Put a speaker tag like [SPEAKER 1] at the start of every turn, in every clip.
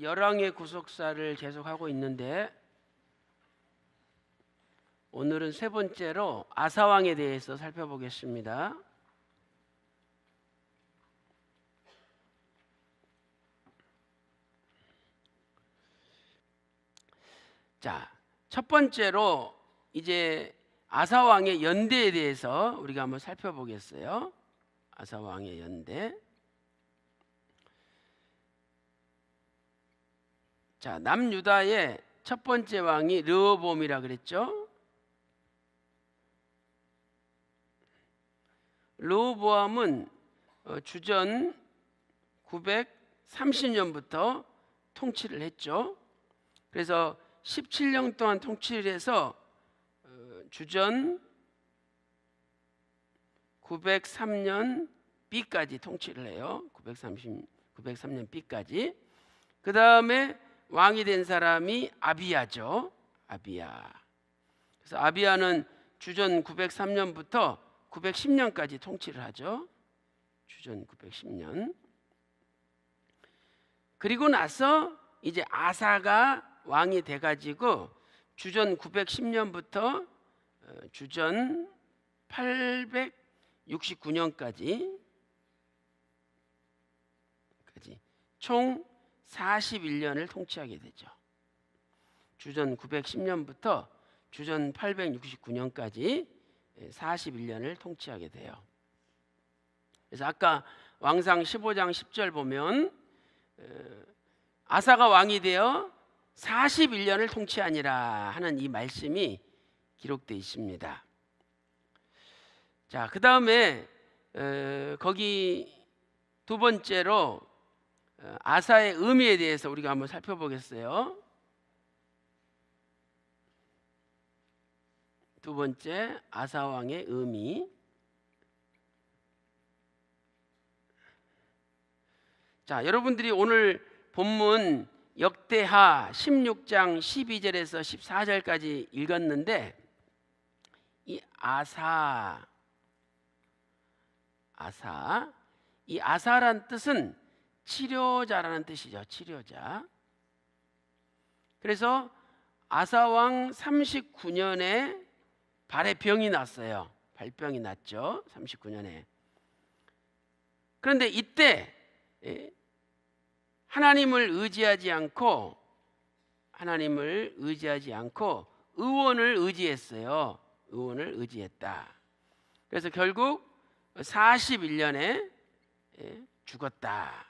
[SPEAKER 1] 열왕의 구속사를 계속하고 있는데 오늘은 세 번째로 아사왕에 대해서 살펴보겠습니다. 자, 첫 번째로 이제 아사왕의 연대에 대해서 우리가 한번 살펴보겠어요. 아사왕의 연대. 자, 남유다의 첫 번째 왕이 르호보암이라 그랬죠. 르호보암은 주전 930년부터 통치를 했죠. 그래서 17년 동안 통치를 해서 주전 903년 B까지 통치를 해요. 903년 B까지. 그 다음에 왕이 된 사람이 아비야죠. 아비야. 그래서 아비야는 주전 903년부터 910년까지 통치를 하죠. 주전 910년. 그리고 나서 이제 아사가 왕이 돼가지고 주전 910년부터 주전 869년까지 총 41년을 통치하게 되죠. 주전 910년부터 주전 869년까지 41년을 통치하게 돼요. 그래서 아까 왕상 15장 10절 보면 아사가 왕이 되어 41년을 통치하니라 하는 이 말씀이 기록되어 있습니다. 자, 그 다음에 거기 두 번째로 아사의 의미에 대해서 우리가 한번 살펴보겠어요. 두 번째, 아사 왕의 의미. 자, 여러분들이 오늘 본문 역대하 16장 12절에서 14절까지 읽었는데 이 이 아사란 뜻은 치료자라는 뜻이죠. 치료자. 그래서 아사왕 39년에 발에 병이 났어요. 발병이 났죠. 39년에. 그런데 이때 하나님을 의지하지 않고 의원을 의지했어요. 의원을 의지했다. 그래서 결국 41년에 죽었다.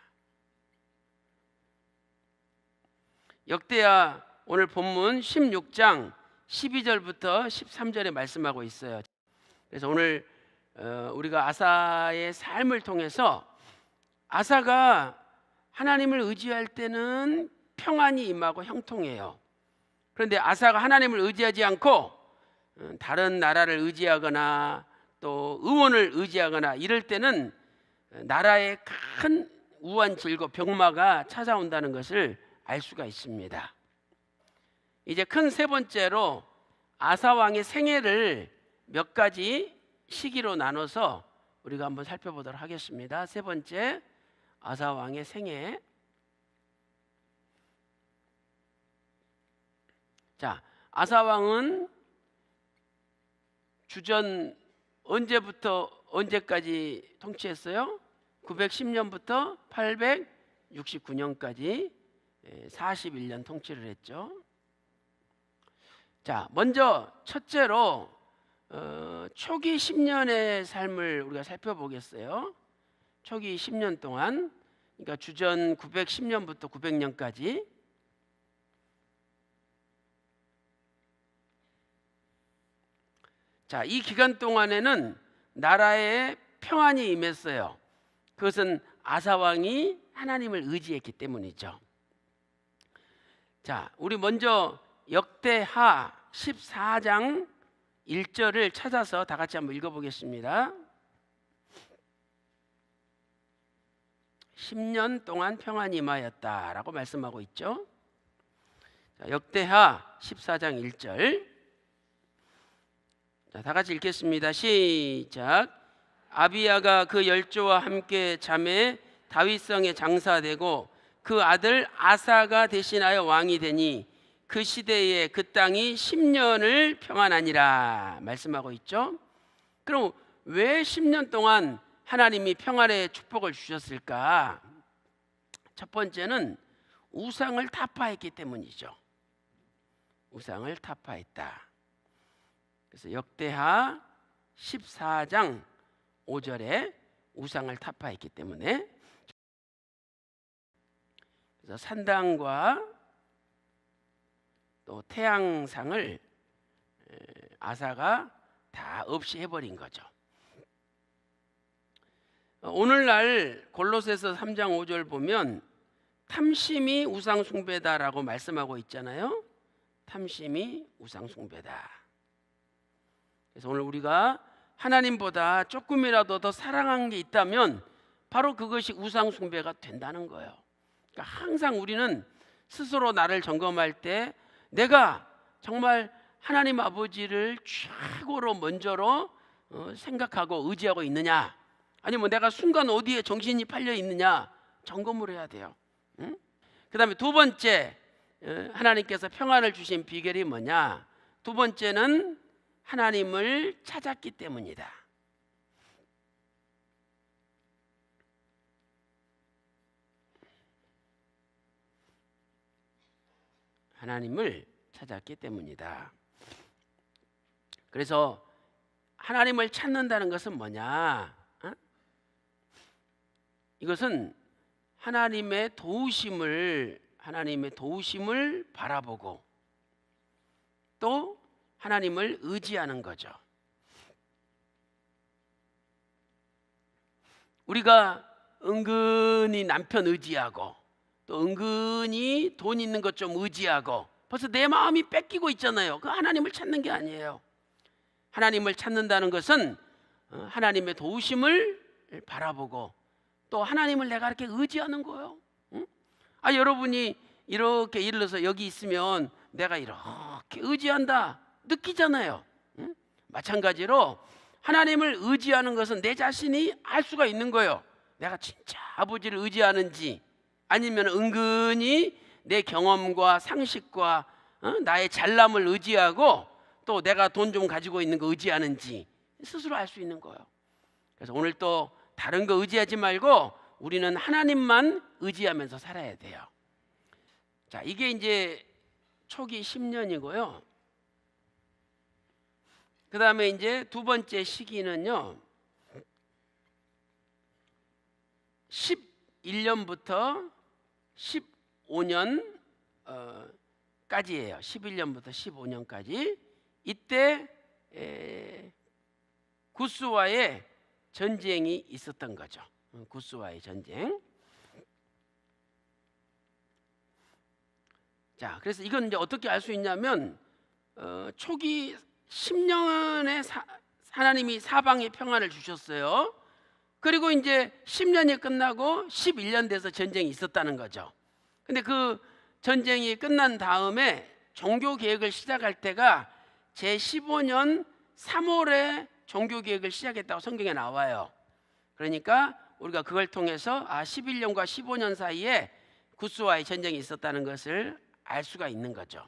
[SPEAKER 1] 역대하 오늘 본문 16장 12절부터 13절에 말씀하고 있어요. 그래서 오늘 우리가 아사의 삶을 통해서 아사가 하나님을 의지할 때는 평안이 임하고 형통해요. 그런데 아사가 하나님을 의지하지 않고 다른 나라를 의지하거나 또 의원을 의지하거나 이럴 때는 나라에 큰 우환질고 병마가 찾아온다는 것을 알 수가 있습니다. 이제 큰 세 번째로 아사 왕의 생애를 몇 가지 시기로 나눠서 우리가 한번 살펴보도록 하겠습니다. 세 번째, 아사 왕의 생애. 자, 아사 왕은 주전 언제부터 언제까지 통치했어요? 910년부터 869년까지 41년 통치를 했죠. 자, 먼저 첫째로 초기 10년의 삶을 우리가 살펴보겠어요. 초기 10년 동안, 그러니까 주전 910년부터 900년까지. 자, 이 기간 동안에는 나라에 평안이 임했어요. 그것은 아사 왕이 하나님을 의지했기 때문이죠. 자, 우리 먼저 역대하 14장 1절을 찾아서 다 같이 한번 읽어보겠습니다. 10년 동안 평안이 임하였다라고 말씀하고 있죠. 자, 역대하 14장 1절. 자, 다 같이 읽겠습니다. 시작. 아비야가 그 열조와 함께 잠에 다윗성에 장사되고 그 아들 아사가 대신하여 왕이 되니 그 시대에 그 땅이 10년을 평안하니라 말씀하고 있죠. 그럼 왜 10년 동안 하나님이 평안의 축복을 주셨을까? 첫 번째는 우상을 타파했기 때문이죠. 우상을 타파했다. 그래서 역대하 14장 5절에 우상을 타파했기 때문에, 그래서 산당과 또 태양상을 아사가 다 없이 해버린 거죠. 오늘날 골로새서 3장 5절 보면 탐심이 우상 숭배다라고 말씀하고 있잖아요. 탐심이 우상 숭배다. 그래서 오늘 우리가 하나님보다 조금이라도 더 사랑한 게 있다면 바로 그것이 우상 숭배가 된다는 거예요. 그러니까 항상 우리는 스스로 나를 점검할 때 내가 정말 하나님 아버지를 최고로 먼저로 생각하고 의지하고 있느냐, 아니면 내가 순간 어디에 정신이 팔려 있느냐 점검을 해야 돼요. 그 다음에 두 번째, 하나님께서 평안을 주신 비결이 뭐냐? 두 번째는 하나님을 찾았기 때문이다. 하나님을 찾았기 때문이다. 그래서 하나님을 찾는다는 것은 뭐냐? 이것은 하나님의 도우심을 바라보고 또 하나님을 의지하는 거죠. 우리가 은근히 남편 의지하고 또 은근히 돈 있는 것 좀 의지하고 벌써 내 마음이 뺏기고 있잖아요. 그 하나님을 찾는 게 아니에요. 하나님을 찾는다는 것은 하나님의 도우심을 바라보고 또 하나님을 내가 이렇게 의지하는 거예요. 여러분이 이렇게 일러서 여기 있으면 내가 이렇게 의지한다 느끼잖아요. 마찬가지로 하나님을 의지하는 것은 내 자신이 알 수가 있는 거예요. 내가 진짜 아버지를 의지하는지, 아니면 은근히 내 경험과 상식과 나의 잘남을 의지하고 또 내가 돈 좀 가지고 있는 거 의지하는지 스스로 알 수 있는 거예요. 그래서 오늘 또 다른 거 의지하지 말고 우리는 하나님만 의지하면서 살아야 돼요. 자, 이게 이제 초기 10년이고요. 그 다음에 이제 두 번째 시기는요, 11년부터 15년까지예요. 11년부터 15년까지. 이때 구스와의 전쟁이 있었던 거죠. 구스와의 전쟁. 자, 그래서 이건 이제 어떻게 알 수 있냐면 초기 10년에 하나님이 사방에 평안을 주셨어요. 그리고 이제 10년이 끝나고 11년 돼서 전쟁이 있었다는 거죠. 근데 그 전쟁이 끝난 다음에 종교 개혁을 시작할 때가 제15년 3월에 종교 개혁을 시작했다고 성경에 나와요. 그러니까 우리가 그걸 통해서 11년과 15년 사이에 구스와의 전쟁이 있었다는 것을 알 수가 있는 거죠.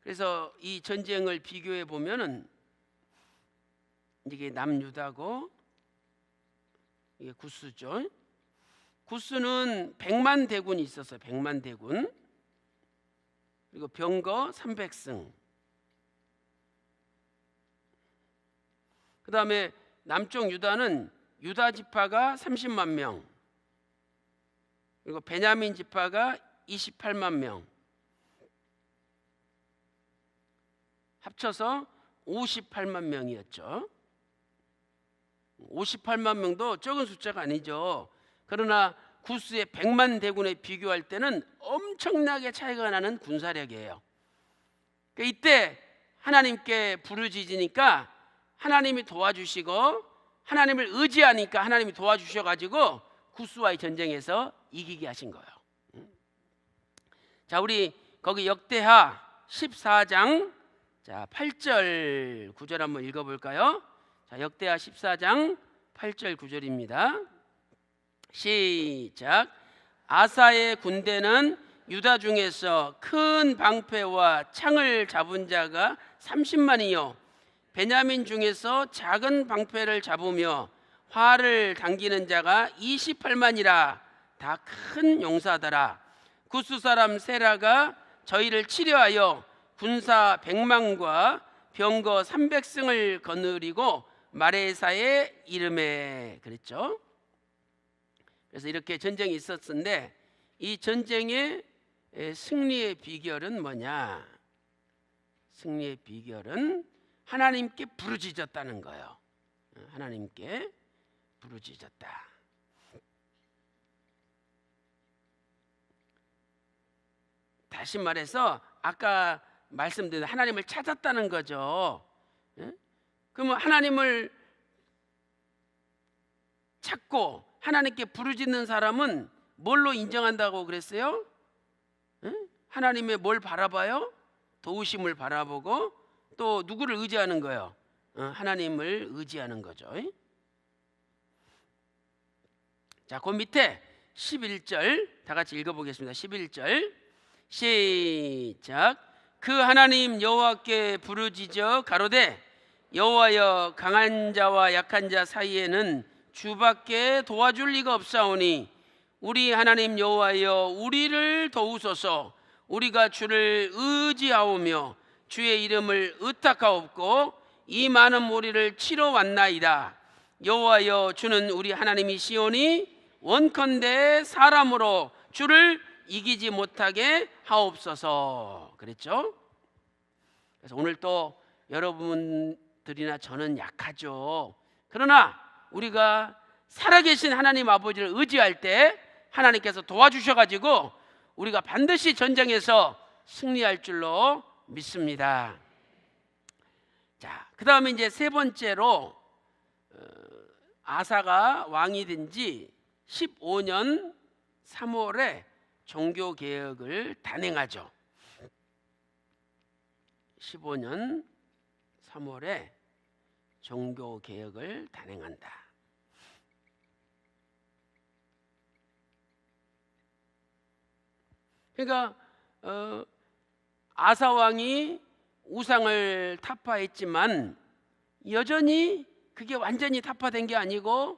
[SPEAKER 1] 그래서 이 전쟁을 비교해 보면은 이게 남유다고 이게 구스죠. 구스는 100만 대군이 있었어요. 100만 대군. 그리고 병거 300승. 그 다음에 남쪽 유다는 유다 지파가 30만 명, 그리고 베냐민 지파가 28만 명, 합쳐서 58만 명이었죠. 58만 명도 적은 숫자가 아니죠. 그러나 구스의 100만 대군에 비교할 때는 엄청나게 차이가 나는 군사력이에요. 그러니까 이때 하나님께 부르짖으니까 하나님이 도와주시고, 하나님을 의지하니까 하나님이 도와주셔가지고 구스와의 전쟁에서 이기게 하신 거예요. 자, 우리 거기 역대하 14장 8절 9절 한번 읽어볼까요? 자, 역대하 14장 8절 9절입니다. 시작. 아사의 군대는 유다 중에서 큰 방패와 창을 잡은 자가 30만이요 베냐민 중에서 작은 방패를 잡으며 활을 당기는 자가 28만이라 다 큰 용사더라. 구스 사람 세라가 저희를 치려하여 군사 100만과 병거 300승을 거느리고 마레사의 이름에 그랬죠. 그래서 이렇게 전쟁이 있었는데 이 전쟁의 승리의 비결은 뭐냐? 승리의 비결은 하나님께 부르짖었다는 거예요. 하나님께 부르짖었다. 다시 말해서 아까 말씀드린 하나님을 찾았다는 거죠. 그러면 하나님을 찾고 하나님께 부르짖는 사람은 뭘로 인정한다고 그랬어요? 하나님의 뭘 바라봐요? 도우심을 바라보고 또 누구를 의지하는 거예요? 하나님을 의지하는 거죠. 자, 그 밑에 11절 다 같이 읽어보겠습니다. 11절 시작. 그 하나님 여호와께 부르짖어 가로되 여호와여 강한 자와 약한 자 사이에는 주밖에 도와줄 리가 없사오니 우리 하나님 여호와여 우리를 도우소서. 우리가 주를 의지하오며 주의 이름을 의탁하옵고 이 많은 무리를 치러 왔나이다. 여호와여 주는 우리 하나님이시오니 원컨대 사람으로 주를 이기지 못하게 하옵소서. 그랬죠? 그래서 오늘 또 여러분들이나 저는 약하죠. 그러나 우리가 살아계신 하나님 아버지를 의지할 때 하나님께서 도와주셔가지고 우리가 반드시 전쟁에서 승리할 줄로 믿습니다. 자, 그 다음에 이제 세 번째로 아사가 왕이 된 지 15년 3월에 종교개혁을 단행하죠. 15년 3월에 종교개혁을 단행한다. 그러니까 아사 왕이 우상을 타파했지만 여전히 그게 완전히 타파된 게 아니고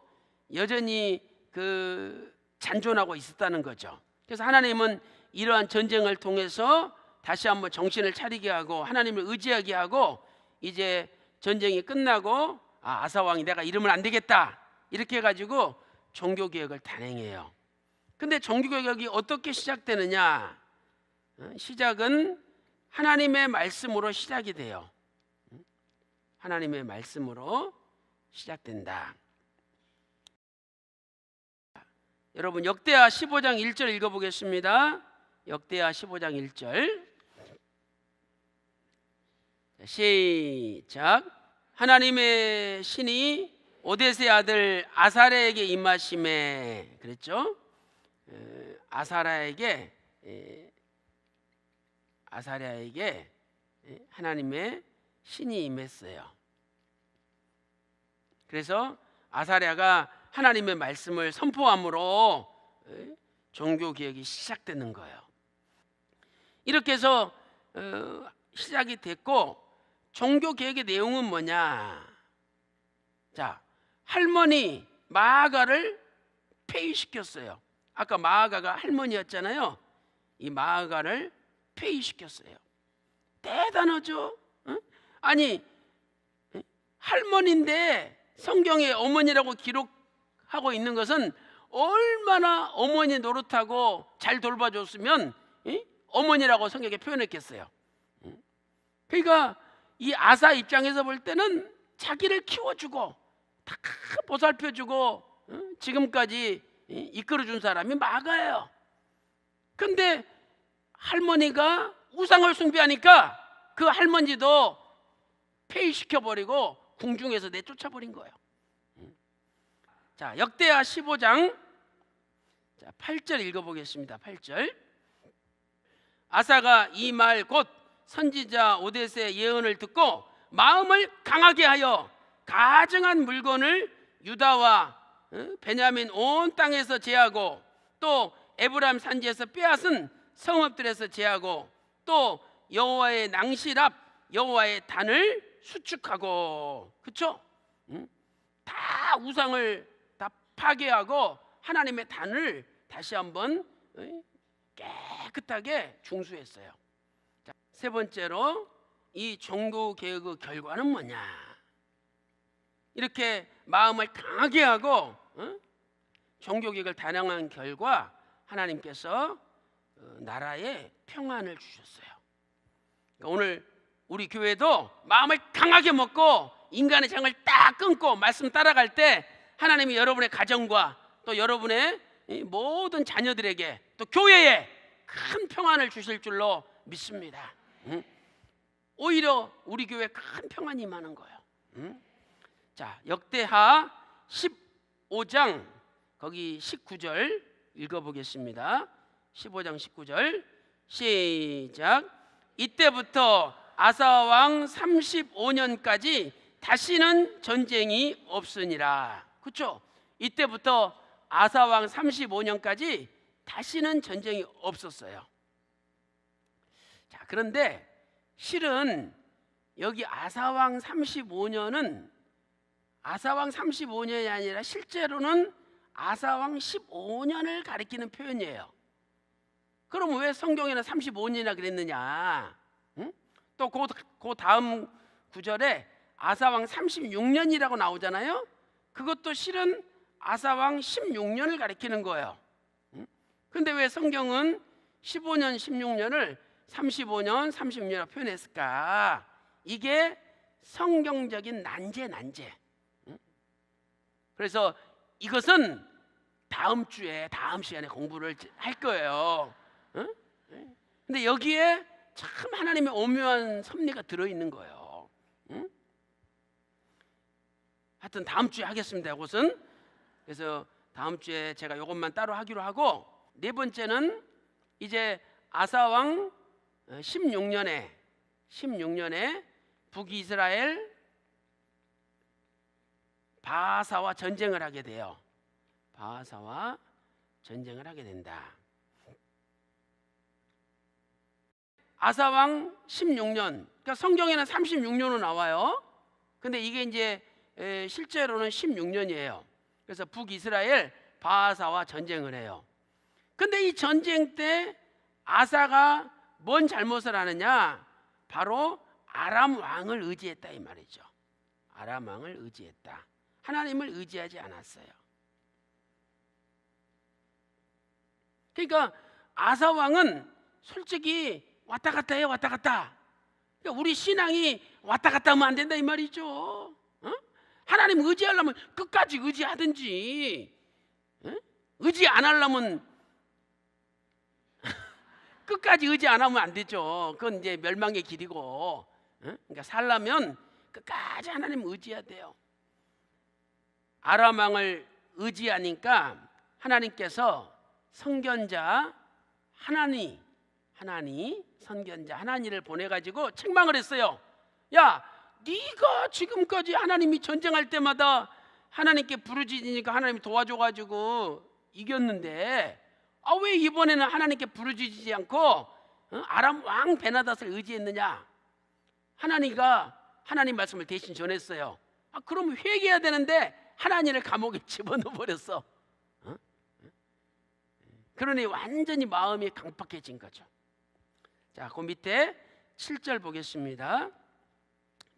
[SPEAKER 1] 여전히 잔존하고 있었다는 거죠. 그래서 하나님은 이러한 전쟁을 통해서 다시 한번 정신을 차리게 하고 하나님을 의지하게 하고 이제 전쟁이 끝나고 아사 왕이 내가 이러면 안 되겠다 이렇게 해가지고 종교개혁을 단행해요. 근데 종교개혁이 어떻게 시작되느냐? 시작은 하나님의 말씀으로 시작이 돼요. 하나님의 말씀으로 시작된다. 여러분 역대하 15장 1절 읽어보겠습니다. 역대하 15장 1절 시작. 하나님의 신이 오뎃의 아들 아사랴에게 임하심에 그랬죠. 아사랴에게 하나님의 신이 임했어요. 그래서 아사랴가 하나님의 말씀을 선포함으로 종교개혁이 시작되는 거예요. 이렇게 해서 시작이 됐고 종교개혁의 내용은 뭐냐? 자, 할머니 마아가를 폐위시켰어요. 아까 마아가가 할머니였잖아요. 이 마아가를 폐위시켰어요. 대단하죠? 아니 할머니인데 성경에 어머니라고 기록하고 있는 것은 얼마나 어머니 노릇하고 잘 돌봐줬으면 어머니라고 성경에 표현했겠어요. 그러니까 이 아사 입장에서 볼 때는 자기를 키워주고 다 보살펴주고 지금까지 이끌어준 사람이 마아가예요. 근데 할머니가 우상을 숭배하니까 그 할머니도 폐위시켜버리고 궁중에서 내쫓아버린 거예요. 자, 역대하 15장 8절 읽어보겠습니다. 8절 아사가 이 말 곧 선지자 오뎃의 예언을 듣고 마음을 강하게 하여 가증한 물건을 유다와 베냐민 온 땅에서 제하고 또 에브라임 산지에서 빼앗은 성읍들에서 제하고 또 여호와의 낭실 앞 여호와의 단을 수축하고, 그렇죠? 다 우상을 다 파괴하고 하나님의 단을 다시 한번 깨끗하게 중수했어요. 자, 세 번째로 이 종교 개혁의 결과는 뭐냐? 이렇게 마음을 강하게 하고 종교 개혁을 단행한 결과 하나님께서 나라에 평안을 주셨어요. 그러니까 오늘 우리 교회도 마음을 강하게 먹고 인간의 정을 딱 끊고 말씀 따라갈 때 하나님이 여러분의 가정과 또 여러분의 모든 자녀들에게 또 교회에 큰 평안을 주실 줄로 믿습니다. 오히려 우리 교회에 큰 평안이 임하는 거예요. 자, 역대하 15장 거기 19절 읽어보겠습니다. 15장 19절 시작. 이때부터 아사 왕 35년까지 다시는 전쟁이 없으니라. 그렇죠? 이때부터 아사 왕 35년까지 다시는 전쟁이 없었어요. 자, 그런데 실은 여기 아사 왕 35년은 아사 왕 35년이 아니라 실제로는 아사 왕 15년을 가리키는 표현이에요. 그럼 왜 성경에는 35년이나 그랬느냐? 또 그 다음 구절에 아사왕 36년이라고 나오잖아요. 그것도 실은 아사왕 16년을 가리키는 거예요. 근데 왜 성경은 15년, 16년을 35년, 36년이라고 표현했을까? 이게 성경적인 난제. 그래서 이것은 다음 시간에 공부를 할 거예요. 근데 여기에 참 하나님의 오묘한 섭리가 들어있는 거예요. 하여튼 다음 주에 하겠습니다. 이것은. 그래서 다음 주에 제가 이것만 따로 하기로 하고, 네 번째는 이제 아사왕 16년에 북이스라엘 바하사와 전쟁을 하게 돼요. 바하사와 전쟁을 하게 된다. 아사왕 16년, 그러니까 성경에는 36년으로 나와요. 근데 이게 이제 실제로는 16년이에요. 그래서 북이스라엘 바하사와 전쟁을 해요. 근데 이 전쟁 때 아사가 뭔 잘못을 하느냐? 바로 아람 왕을 의지했다 이 말이죠. 아람 왕을 의지했다. 하나님을 의지하지 않았어요. 그러니까 아사 왕은 솔직히 왔다 갔다 해요. 왔다 갔다. 그러니까 우리 신앙이 왔다 갔다 하면 안 된다 이 말이죠. 하나님 의지하려면 끝까지 의지하든지, 의지 안 하려면 끝까지 의지 안 하면 안 되죠. 그건 이제 멸망의 길이고, 그러니까 살려면 끝까지 하나님 의지해야 돼요. 아람 왕을 의지하니까 하나님께서 선견자 하나니 선견자 하나니를 보내가지고 책망을 했어요. 야, 네가 지금까지 하나님이 전쟁할 때마다 하나님께 부르짖으니까 하나님이 도와줘가지고 이겼는데, 왜 이번에는 하나님께 부르짖지 않고 아람 왕 베나닷을 의지했느냐? 하나님 말씀을 대신 전했어요. 그럼 회개해야 되는데 하나님을 감옥에 집어넣어 버렸어. 그러니 완전히 마음이 강팍해진 거죠. 자, 그 밑에 7절 보겠습니다.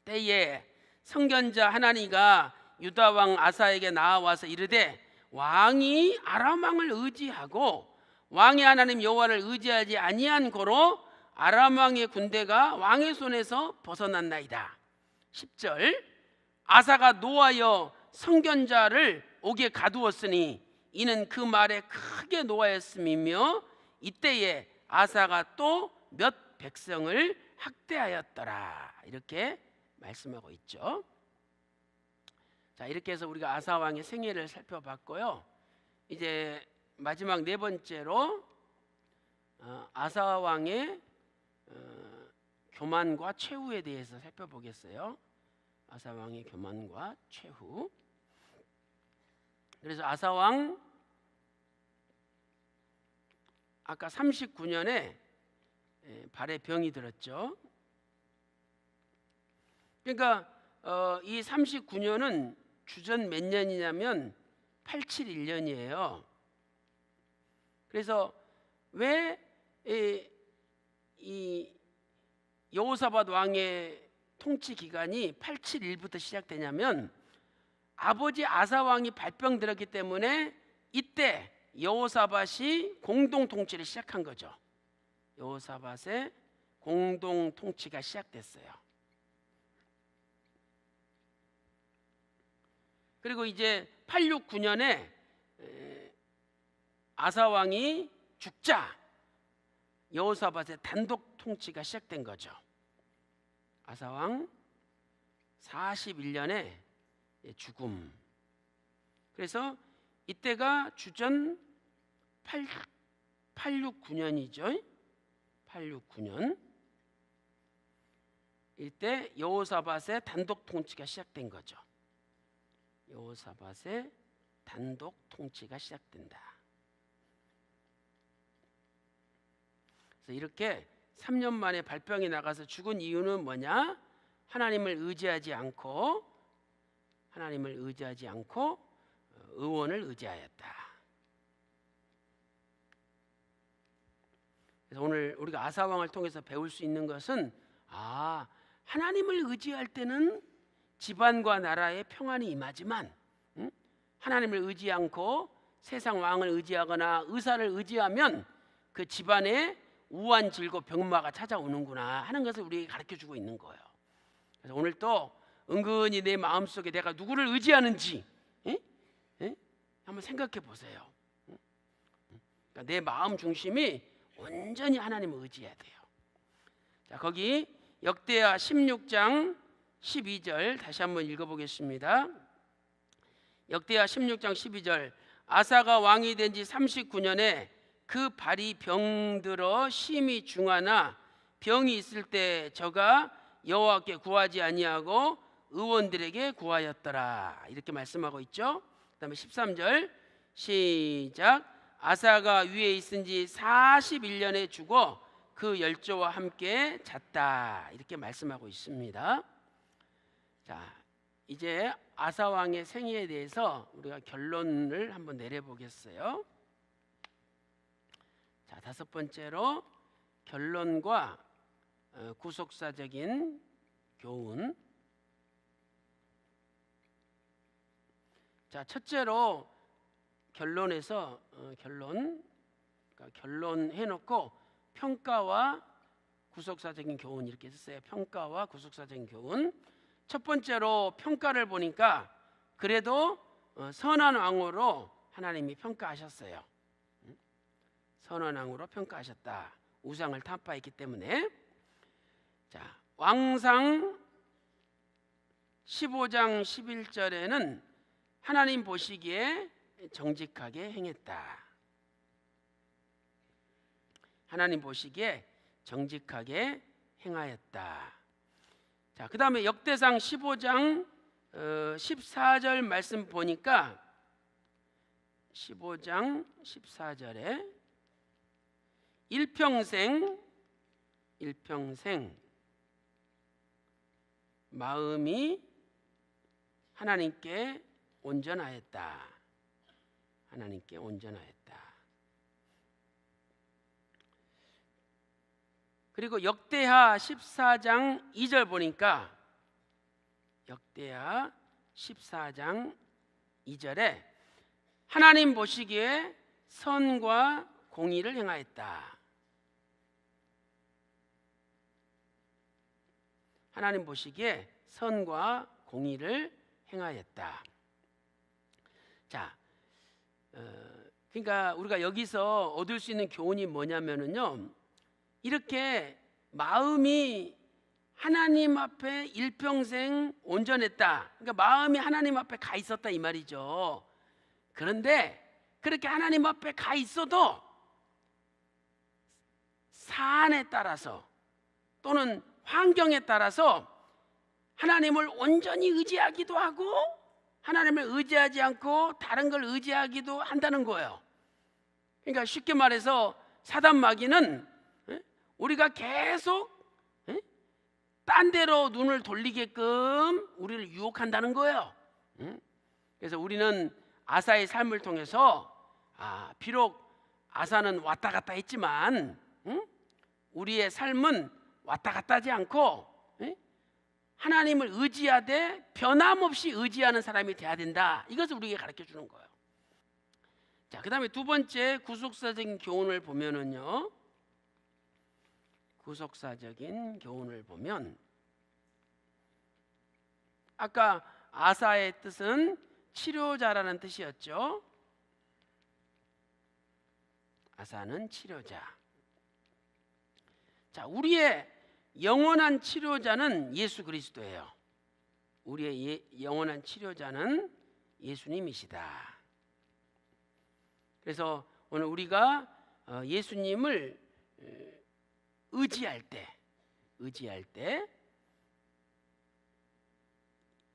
[SPEAKER 1] 때에 선견자 하나니가 유다 왕 아사에게 나와서 이르되 왕이 아람 왕을 의지하고 왕의 하나님 여호와를 의지하지 아니한 고로 아람 왕의 군대가 왕의 손에서 벗어났나이다. 10절 아사가 노하여 선견자를 옥에 가두었으니 이는 그 말에 크게 노하였음이며 이때에 아사가 또 몇 백성을 학대하였더라. 이렇게 말씀하고 있죠. 자, 이렇게 해서 우리가 아사 왕의 생애를 살펴봤고요. 이제 마지막 네 번째로 아사 왕의 교만과 최후에 대해서 살펴보겠어요. 아사 왕의 교만과 최후. 그래서 아사 왕 아까 39년에 발에 병이 들었죠. 그러니까 이 39년은 주전 몇 년이냐면 871년이에요. 그래서 왜 이 여호사밧 왕의 통치 기간이 871부터 시작되냐면 아버지 아사 왕이 발병 들었기 때문에 이때 여호사밧이 공동 통치를 시작한 거죠. 여호사밧의 공동 통치가 시작됐어요. 그리고 이제 869년에 아사 왕이 죽자 여호사밧의 단독 통치가 시작된 거죠. 아사 왕 41년에 죽음. 그래서 이때가 주전 869년이죠. 869년. 이때 여호사밧의 단독 통치가 시작된 거죠. 여호사밧의 단독 통치가 시작된다. 그래서 이렇게 3년 만에 발병이 나가서 죽은 이유는 뭐냐? 하나님을 의지하지 않고 의원을 의지하였다. 그래서 오늘 우리가 아사 왕을 통해서 배울 수 있는 것은 하나님을 의지할 때는 집안과 나라에 평안이 임하지만 하나님을 의지 않고 세상 왕을 의지하거나 의사를 의지하면 그 집안에 우환 질고 병마가 찾아오는구나 하는 것을 우리에게 가르쳐주고 있는 거예요. 그래서 오늘 또 은근히 내 마음속에 내가 누구를 의지하는지 한번 생각해 보세요. 그러니까 내 마음 중심이 온전히 하나님을 의지해야 돼요. 자, 거기 역대하 16장 12절 다시 한번 읽어보겠습니다. 역대하 16장 12절 아사가 왕이 된 지 39년에 그 발이 병들어 심히 중하나 병이 있을 때 저가 여호와께 구하지 아니하고 의원들에게 구하였더라. 이렇게 말씀하고 있죠. 그 다음에 13절 시작. 아사가 위에 있은 지 41년에 죽어 그 열조와 함께 잤다. 이렇게 말씀하고 있습니다. 자, 이제 아사 왕의 생애에 대해서 우리가 결론을 한번 내려보겠어요. 자, 다섯 번째로 결론과 구속사적인 교훈. 자, 첫째로 결론에서 결론 해놓고 평가와 구속사적인 교훈 이렇게 썼어요. 평가와 구속사적인 교훈. 첫 번째로 평가를 보니까 그래도 선한 왕으로 하나님이 평가하셨어요. 선한 왕으로 평가하셨다. 우상을 타파했기 때문에. 자, 왕상 15장 11절에는 하나님 보시기에 정직하게 행했다. 하나님 보시기에 정직하게 행하였다. 자, 그 다음에 역대상 15장 14절 말씀 보니까 15장 14절에 일평생 마음이 하나님께 온전하였다. 하나님께 온전하였다. 그리고 역대하 14장 2절 보니까 역대하 14장 2절에 하나님 보시기에 선과 공의를 행하였다. 하나님 보시기에 선과 공의를 행하였다. 자, 그러니까 우리가 여기서 얻을 수 있는 교훈이 뭐냐면은요, 이렇게 마음이 하나님 앞에 일평생 온전했다. 그러니까 마음이 하나님 앞에 가 있었다 이 말이죠. 그런데 그렇게 하나님 앞에 가 있어도 사안에 따라서 또는 환경에 따라서 하나님을 온전히 의지하기도 하고 하나님을 의지하지 않고 다른 걸 의지하기도 한다는 거예요. 그러니까 쉽게 말해서 사단 마귀는 우리가 계속 딴 데로 눈을 돌리게끔 우리를 유혹한다는 거예요. 그래서 우리는 아사의 삶을 통해서 비록 아사는 왔다 갔다 했지만 우리의 삶은 왔다 갔다 하지 않고 하나님을 의지하되 변함없이 의지하는 사람이 돼야 된다. 이것을 우리에게 가르쳐 주는 거예요. 자, 그다음에 두 번째 구속사적인 교훈을 보면은요. 구속사적인 교훈을 보면 아까 아사의 뜻은 치료자라는 뜻이었죠. 아사는 치료자. 자, 우리의 영원한 치료자는 예수 그리스도예요. 우리의 영원한 치료자는 예수님이시다. 그래서 오늘 우리가 예수님을 의지할 때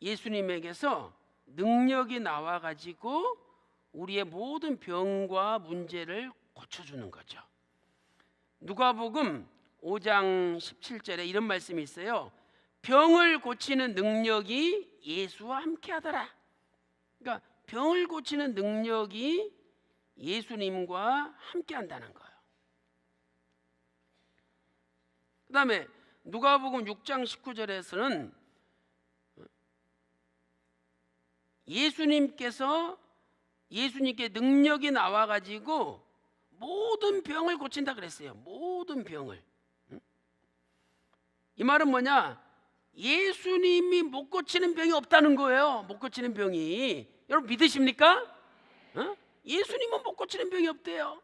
[SPEAKER 1] 예수님에게서 능력이 나와 가지고 우리의 모든 병과 문제를 고쳐주는 거죠. 누가복음 5장 17절에 이런 말씀이 있어요. 병을 고치는 능력이 예수와 함께하더라. 그러니까 병을 고치는 능력이 예수님과 함께한다는 거예요. 그 다음에 누가복음 6장 19절에서는 예수님께 능력이 나와가지고 모든 병을 고친다 그랬어요. 모든 병을. 이 말은 뭐냐? 예수님이 못 고치는 병이 없다는 거예요. 못 고치는 병이. 여러분 믿으십니까? 예수님은 못 고치는 병이 없대요.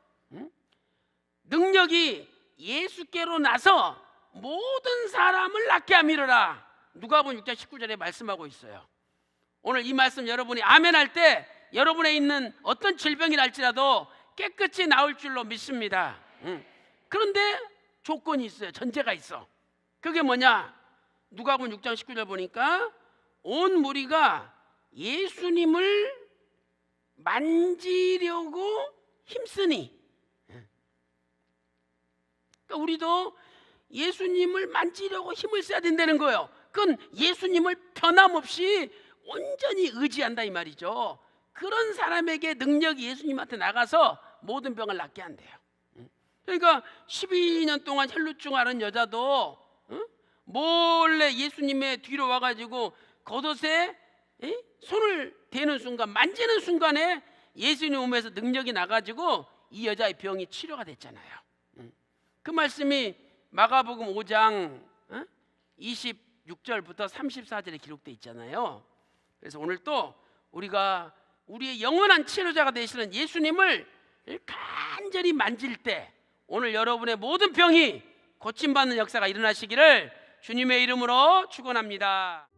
[SPEAKER 1] 능력이 예수께로 나서 모든 사람을 낫게 함이로라. 누가복음 6장 19절에 말씀하고 있어요. 오늘 이 말씀 여러분이 아멘 할 때 여러분에 있는 어떤 질병이 날지라도 깨끗이 나올 줄로 믿습니다. 그런데 조건이 있어요. 전제가 있어. 그게 뭐냐? 누가복음 6장 19절 보니까 온 무리가 예수님을 만지려고 힘쓰니. 그러니까 우리도 예수님을 만지려고 힘을 써야 된다는 거예요. 그건 예수님을 변함없이 온전히 의지한다 이 말이죠. 그런 사람에게 능력이 예수님한테 나가서 모든 병을 낫게 한대요. 그러니까 12년 동안 혈루증 앓은 여자도 몰래 예수님의 뒤로 와가지고 겉옷에 손을 대는 순간, 만지는 순간에 예수님 몸에서 능력이 나가지고 이 여자의 병이 치료가 됐잖아요. 그 말씀이 마가복음 5장 26절부터 34절에 기록되어 있잖아요. 그래서 오늘 또 우리가 우리의 영원한 치료자가 되시는 예수님을 간절히 만질 때 오늘 여러분의 모든 병이 고침받는 역사가 일어나시기를 주님의 이름으로 축원합니다.